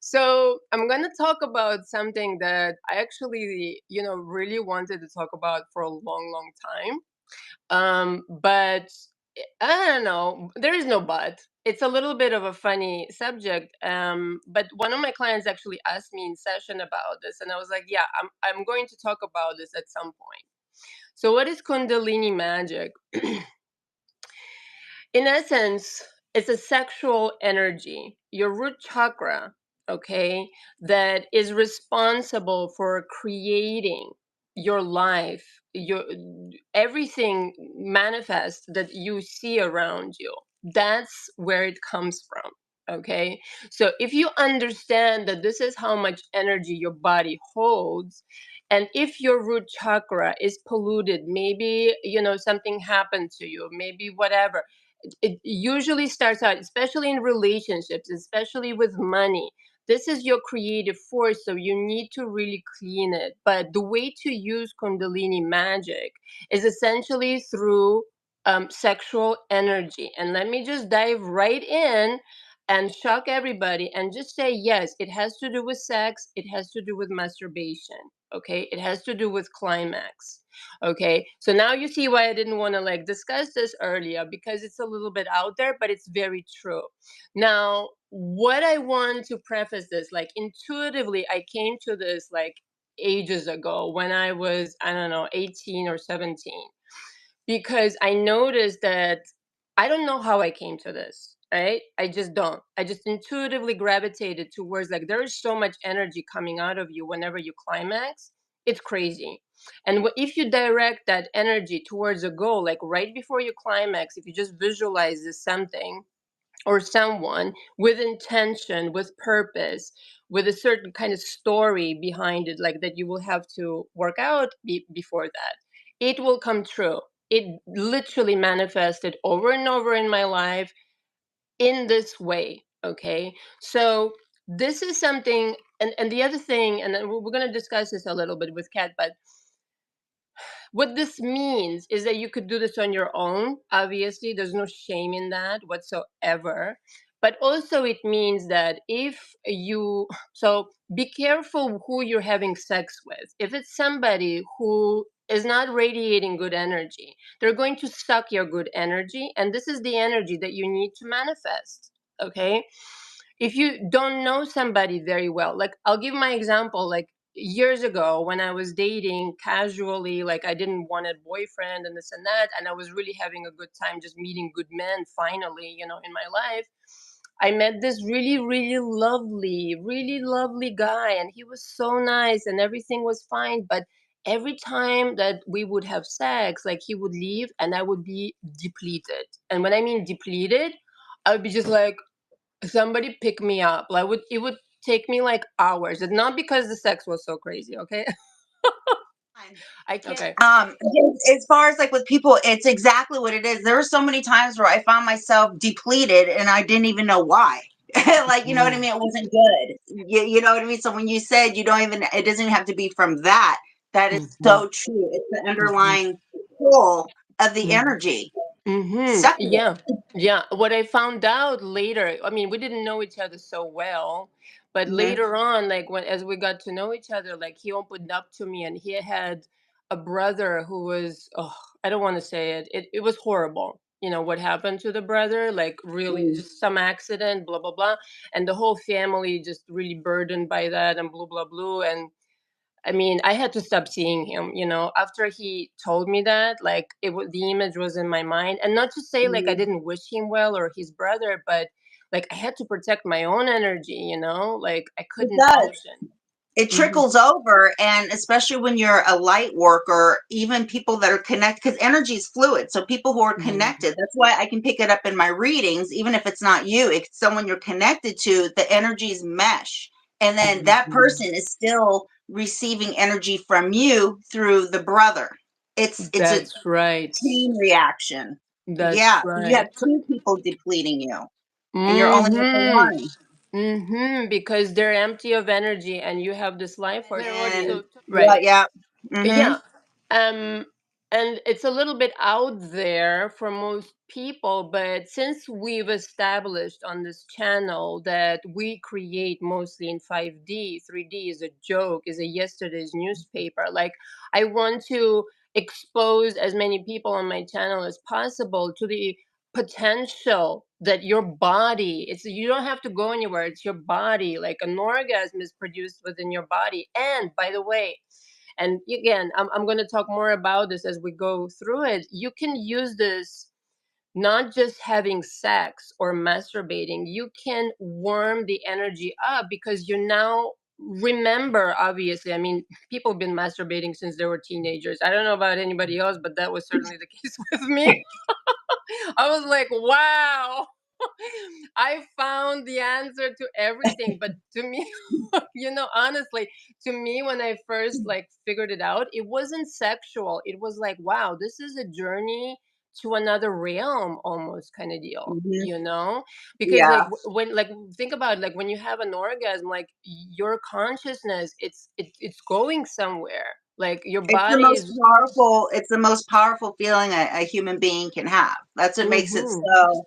So I'm going to talk about something that I actually, really wanted to talk about for a long, long time. But I don't know. There is no but. It's a little bit of a funny subject. But one of my clients actually asked me in session about this, and I was like, "Yeah, I'm going to talk about this at some point." So, what is Kundalini magic? In essence, it's a sexual energy, your root chakra, okay, that is responsible for creating your life, your everything manifest that you see around you. That's where it comes from. Okay. So if you understand that this is how much energy your body holds, and if your root chakra is polluted, maybe, something happened to you, maybe whatever, it usually starts out, especially in relationships, especially with money. This is your creative force, so you need to really clean it. But the way to use Kundalini magic is essentially through sexual energy. And let me just dive right in and shock everybody and just say, yes, it has to do with sex, it has to do with masturbation, okay? It has to do with climax. Okay, so now you see why I didn't want to like discuss this earlier, because it's a little bit out there, but it's very true. Now, what I want to preface this, like intuitively, I came to this like ages ago when I was, I don't know, 18 or 17, because I noticed that I don't know how I came to this, right? I just don't. I just intuitively gravitated towards like there is so much energy coming out of you whenever you climax. It's crazy. And if you direct that energy towards a goal, like right before you climax, if you just visualize this something or someone with intention, with purpose, with a certain kind of story behind it, like that you will have to work out before that, it will come true. It literally manifested over and over in my life in this way. Okay. So this is something, and the other thing, and then we're going to discuss this a little bit with Kat, but what this means is that you could do this on your own. Obviously, there's no shame in that whatsoever. But also, it means that if you, so be careful who you're having sex with. If it's somebody who is not radiating good energy, they're going to suck your good energy. And this is the energy that you need to manifest. Okay. If you don't know somebody very well, like I'll give my example, like years ago when I was dating casually, like I didn't want a boyfriend and this and that, and I was really having a good time just meeting good men finally, in my life. I met this really lovely guy, and he was so nice and everything was fine. But every time that we would have sex, like he would leave and I would be depleted. And when I mean depleted, I would be just like, somebody pick me up. Like it would take me like hours, and not because the sex was so crazy. Okay. Fine. I Yeah. okay. As far as like with people, it's exactly what it is. There were so many times where I found myself depleted and I didn't even know why. Like, you know what I Mm, mean? It wasn't good. You know what I mean? So when you said you don't even, it doesn't even have to be from that. That is mhm, so true. It's the mhm, underlying pull of the mhm, energy. mhm. Sucking Yeah, yeah. What I found out later, I mean, we didn't know each other so well, but it. Hmm. later on, like when as we got to know each other, like he opened up to me, and he had a brother who was, oh, I don't want to say it. It was horrible. What happened to the brother, like really just some accident, blah blah blah, and the whole family just really burdened by that, and blah blah blah. And I mean, I had to stop seeing him, after he told me that, like the image was in my mind. And not to say like I Hmm. didn't wish him well or his brother, but like I had to protect my own energy, like I It couldn't does. function. It Hmm. trickles over, and especially when you're a light worker, even people that are connected, because energy is fluid, so people who are Hmm. connected, that's why I can pick it up in my readings, even if it's not you, it's someone you're connected to, the energies mesh, and then that Hmm. person is still receiving energy from you through the brother. It's a That's right. chain reaction. Yeah, That's you have right. two people depleting you and you're only with the Mm-hmm. one. Because they're empty of energy and you have this life force. And So yeah, right. yeah. Mm-hmm. Yeah. Um And it's a little bit out there for most people, but since we've established on this channel that we create mostly in 5D, 3D is a joke, is a yesterday's newspaper. Like, I want to expose as many people on my channel as possible to the potential that your body, it's, you don't have to go anywhere, it's your body. Like, an orgasm is produced within your body. And by the way, and again, I'm going to talk more about this as we go through it. You can use this not just having sex or masturbating. You can warm the energy up because you now remember, obviously. I mean, people have been masturbating since they were teenagers. I don't know about anybody else, but that was certainly the case with me. I was like, wow. I found the answer to everything. But to me, honestly, to me, when I first like figured it out, it wasn't sexual. It was like, wow, this is a journey to another realm, almost, kind of deal, Mhm. because like Yeah. when, like, think about it, like when you have an orgasm, like your consciousness, it's going somewhere. Like your body is. It's the most powerful feeling a human being can have. That's what makes it Hmm. so.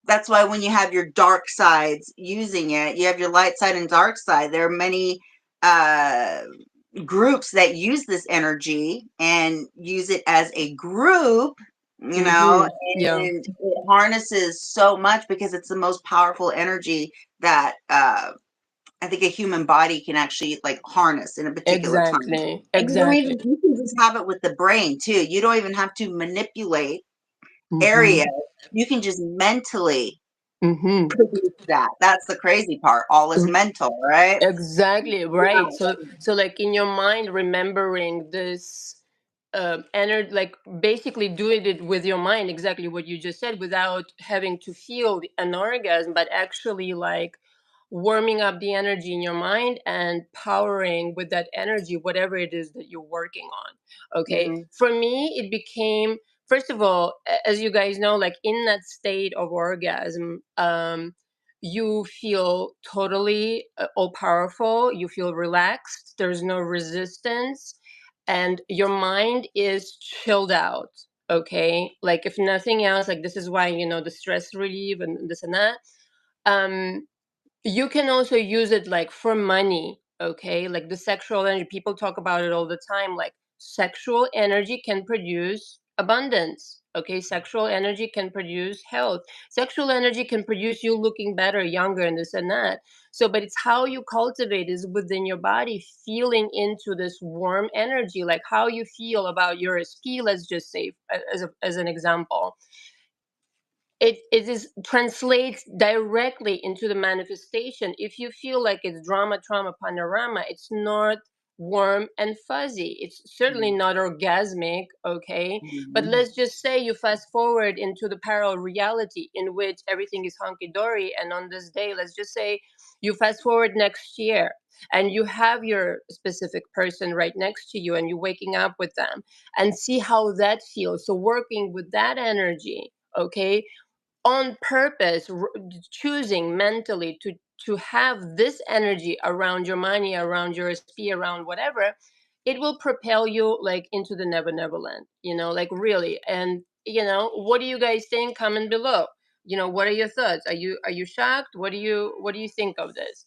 That's why when you have your dark sides using it, you have your light side and dark side. There are many uh, groups that use this energy and use it as a group, Hmm. Yeah. and it harnesses so much because it's the most powerful energy that I think a human body can actually like harness in a particular time. Exactly. And you don't even, Exactly. you can just have it with the brain too. You don't even have to manipulate Hmm. areas. You can just mentally Hmm. produce that. That's the crazy part. All is mental, right? Exactly, right. Yeah. So like in your mind, remembering this energy, like basically doing it with your mind, exactly what you just said, without having to feel an orgasm, but actually like warming up the energy in your mind and powering with that energy whatever it is that you're working on. Okay, Mhm. for me it became, first of all, as you guys know, like in that state of orgasm, you feel totally all powerful, you feel relaxed, there's no resistance, and your mind is chilled out. Okay, like if nothing else, like this is why, the stress relief and this and that. You can also use it like for money. Okay, like the sexual energy, people talk about it all the time. Like sexual energy can produce abundance. Okay, sexual energy can produce health, sexual energy can produce you looking better, younger, and this and that. So but it's how you cultivate is within your body, feeling into this warm energy, like how you feel about your SP, let's just say, as an example. It is translates directly into the manifestation. If you feel like it's drama, trauma, panorama, it's not warm and fuzzy, it's certainly not orgasmic. Okay, but Mhm. let's just say you fast forward into the parallel reality in which everything is hunky-dory, and on this day, let's just say you fast forward next year, and you have your specific person right next to you, and you're waking up with them, and see how that feels. So working with that energy, okay, on purpose, choosing mentally to have this energy around your money, around your SP, around whatever, it will propel you like into the never land, like really. And what do you guys think? Comment below. What are your thoughts? Are you shocked? What do you think of this?